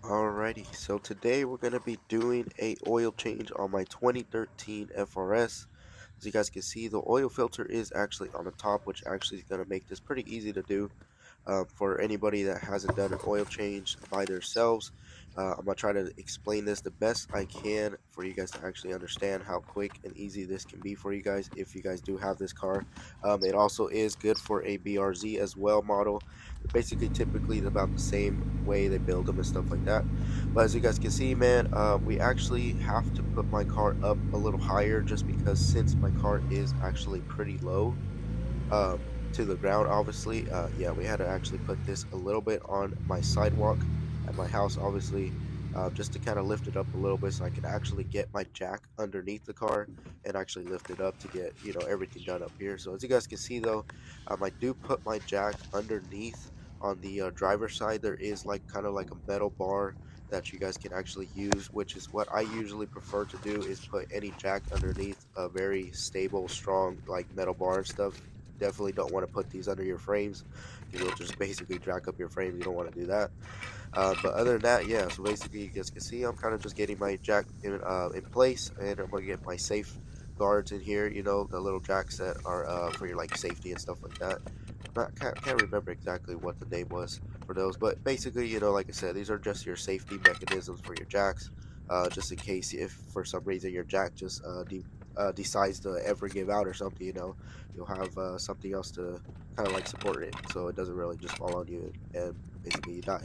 Alrighty, so today we're going to be doing a oil change on my 2013 FRS. As you guys can see, the oil filter is actually on the top, which actually is going to make this pretty easy to do. For anybody that hasn't done an oil change by themselves. I'm going to try to explain this the best I can for you guys to actually understand how quick and easy this can be for you guys if you guys do have this car. It also is good for a BRZ as well model. Basically, typically about the same way they build them and stuff like that. But as you guys can see, man, we actually have to put my car up a little higher just because since my car is actually pretty low. To the ground, obviously. Yeah, we had to actually put this a little bit on my sidewalk at my house, obviously, just to kind of lift it up a little bit so I could actually get my jack underneath the car and actually lift it up to get, everything done up here. So as you guys can see, though, I do put my jack underneath on the driver's side. There is like kind of like a metal bar that you guys can actually use, which is what I usually prefer to do, is put any jack underneath a very stable, strong, like metal bar and stuff. Definitely don't want to put these under your frames because you'll just basically jack up your frames. You don't want to do that. But other than that, yeah, so basically you guys can see I'm kind of just getting my jack in place, and I'm going to get my safe guards in here, the little jacks that are for your like safety and stuff like that. Can't remember exactly what the name was for those, but basically, like I said, these are just your safety mechanisms for your jacks, just in case if for some reason your jack just decides to ever give out or something, you'll have something else to kind of like support it, so it doesn't really just fall on you and basically you die.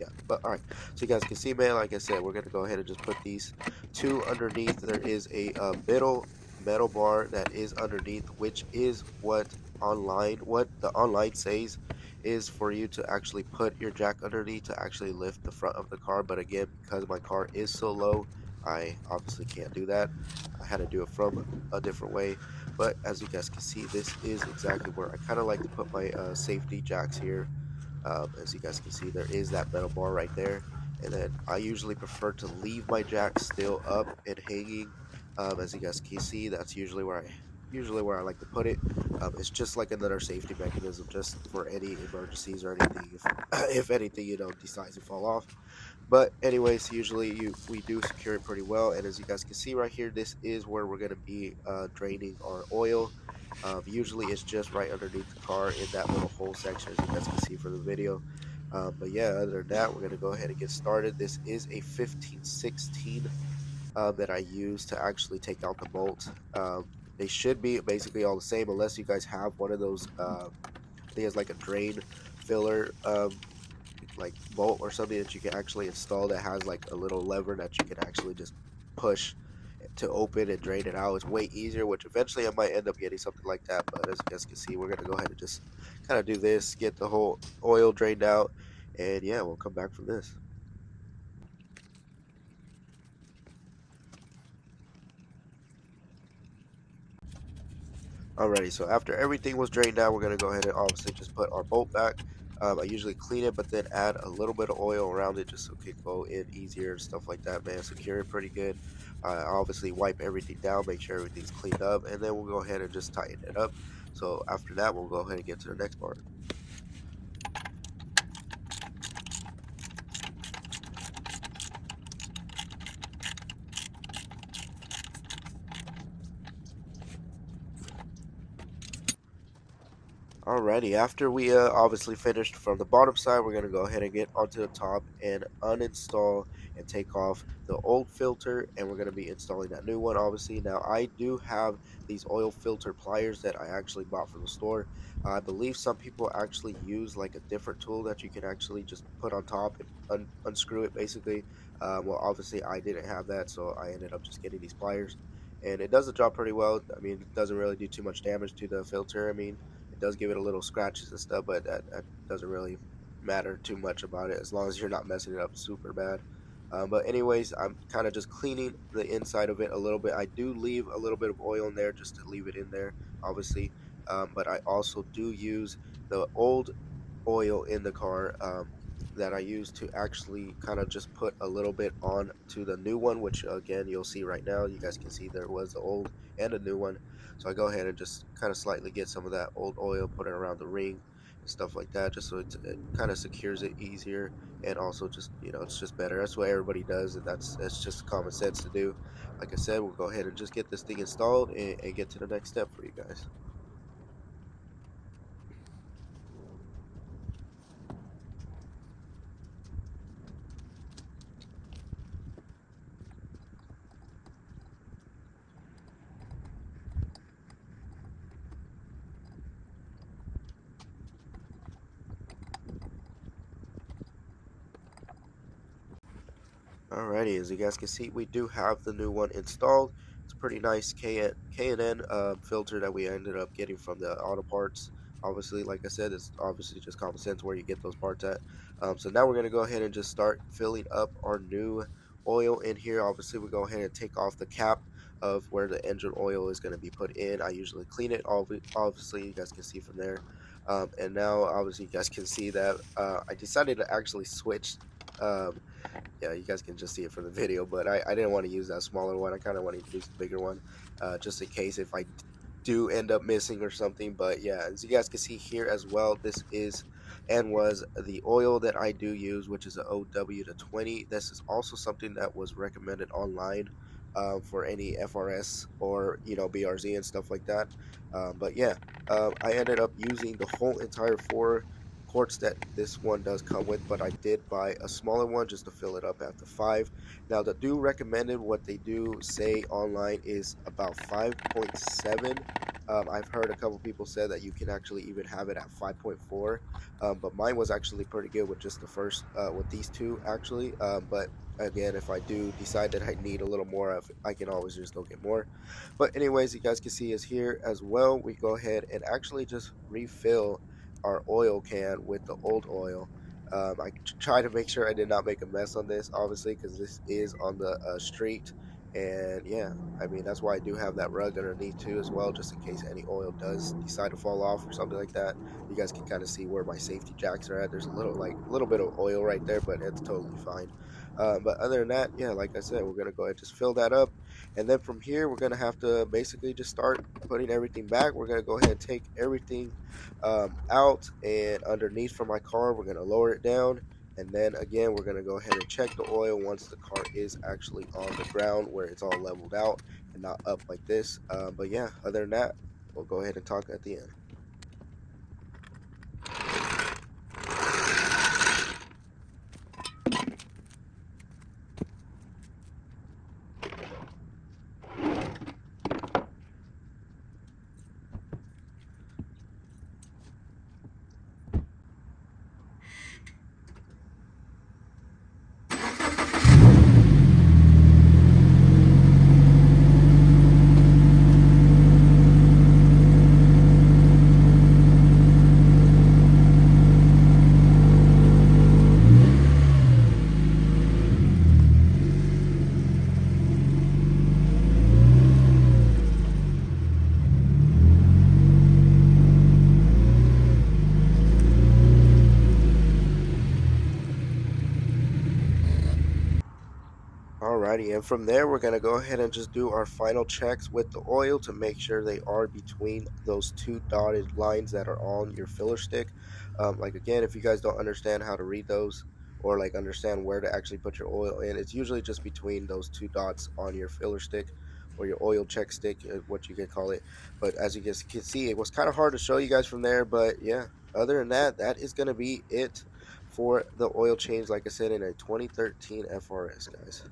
Yeah, but all right, so you guys can see, man, like I said, we're gonna go ahead and just put these two underneath. There is a middle metal bar that is underneath, which is what the online says is for you to actually put your jack underneath to actually lift the front of the car. But again, because my car is so low, I obviously can't do that. I had to do it from a different way. But as you guys can see, this is exactly where I kind of like to put my safety jacks here. As you guys can see, there is that metal bar right there. And then I usually prefer to leave my jack still up and hanging. As you guys can see, that's usually where I like to put it. It's just like another safety mechanism, just for any emergencies or anything. If if anything, decides to fall off. But anyways, usually we do secure it pretty well. And as you guys can see right here, this is where we're gonna be draining our oil. Usually it's just right underneath the car in that little hole section, as you guys can see from the video. But yeah, other than that, we're gonna go ahead and get started. This is a 1516 that I use to actually take out the bolt. They should be basically all the same, unless you guys have one of those. I think it's like a drain filler, like bolt or something that you can actually install that has like a little lever that you can actually just push to open and drain it out. It's way easier, which eventually I might end up getting something like that. But as you guys can see, we're gonna go ahead and just kind of do this, get the whole oil drained out, and yeah, we'll come back from this. Alrighty, so after everything was drained out, we're gonna go ahead and obviously just put our bolt back. I usually clean it, but then add a little bit of oil around it just so it can go in easier and stuff like that, man. Secure it pretty good. Obviously wipe everything down, make sure everything's cleaned up, and then we'll go ahead and just tighten it up. So after that, we'll go ahead and get to the next part. Alrighty, after we obviously finished from the bottom side, we're going to go ahead and get onto the top and uninstall and take off the old filter, and we're going to be installing that new one, obviously. Now, I do have these oil filter pliers that I actually bought from the store. I believe some people actually use like a different tool that you can actually just put on top and unscrew it, basically. Well, obviously, I didn't have that, so I ended up just getting these pliers. And it does the job pretty well. I mean, it doesn't really do too much damage to the filter. I mean, it does give it a little scratches and stuff, but that doesn't really matter too much about it as long as you're not messing it up super bad. But anyways, I'm kind of just cleaning the inside of it a little bit. I do leave a little bit of oil in there just to leave it in there, obviously. But I also do use the old oil in the car that I use to actually kind of just put a little bit on to the new one, which again you'll see right now. You guys can see there was the old and a new one. So I go ahead and just kind of slightly get some of that old oil, put it around the ring, stuff like that, just so it kind of secures it easier, and also just it's just better. That's what everybody does, and that's just common sense to do. Like I said, we'll go ahead and just get this thing installed and get to the next step for you guys. Alrighty, as you guys can see, we do have the new one installed. It's a pretty nice K&N filter that we ended up getting from the auto parts. Obviously, like I said, it's obviously just common sense where you get those parts at. So now we're going to go ahead and just start filling up our new oil in here. Obviously, we go ahead and take off the cap of where the engine oil is going to be put in. I usually clean it, obviously, you guys can see from there. And now, obviously, you guys can see that I decided to actually switch. Yeah, you guys can just see it from the video, but I didn't want to use that smaller one. I kind of wanted to use the bigger one, just in case if I do end up missing or something. But yeah, as you guys can see here as well, this is and was the oil that I do use, which is a OW to 20. This is also something that was recommended online for any FRS or BRZ and stuff like that. But yeah, I ended up using the whole entire 4 quarts that this one does come with, but I did buy a smaller one just to fill it up after 5. Now, the do recommended, what they do say online is about 5.7. I've heard a couple people say that you can actually even have it at 5.4, but mine was actually pretty good with just the first, with these two actually. But again, if I do decide that I need a little more of, I can always just go get more. But anyways, you guys can see is here as well. We go ahead and actually just refill our oil can with the old oil. I try to make sure I did not make a mess on this, obviously, because this is on the street. And yeah, I mean, that's why I do have that rug underneath too as well, just in case any oil does decide to fall off or something like that. You guys can kind of see where my safety jacks are at. There's a little bit of oil right there, but it's totally fine. But other than that, yeah, like I said, we're gonna go ahead and just fill that up, and then from here we're gonna have to basically just start putting everything back. We're gonna go ahead and take everything out and underneath for my car. We're gonna lower it down, and then again we're gonna go ahead and check the oil once the car is actually on the ground where it's all leveled out and not up like this. But yeah, other than that, we'll go ahead and talk at the end. Alrighty, and from there we're going to go ahead and just do our final checks with the oil to make sure they are between those 2 dotted lines that are on your filler stick. Like again, if you guys don't understand how to read those or like understand where to actually put your oil in, it's usually just between those 2 dots on your filler stick or your oil check stick, what you can call it. But as you guys can see, it was kind of hard to show you guys from there, but yeah, other than that, that is going to be it for the oil change, like I said, in a 2013 FRS, guys.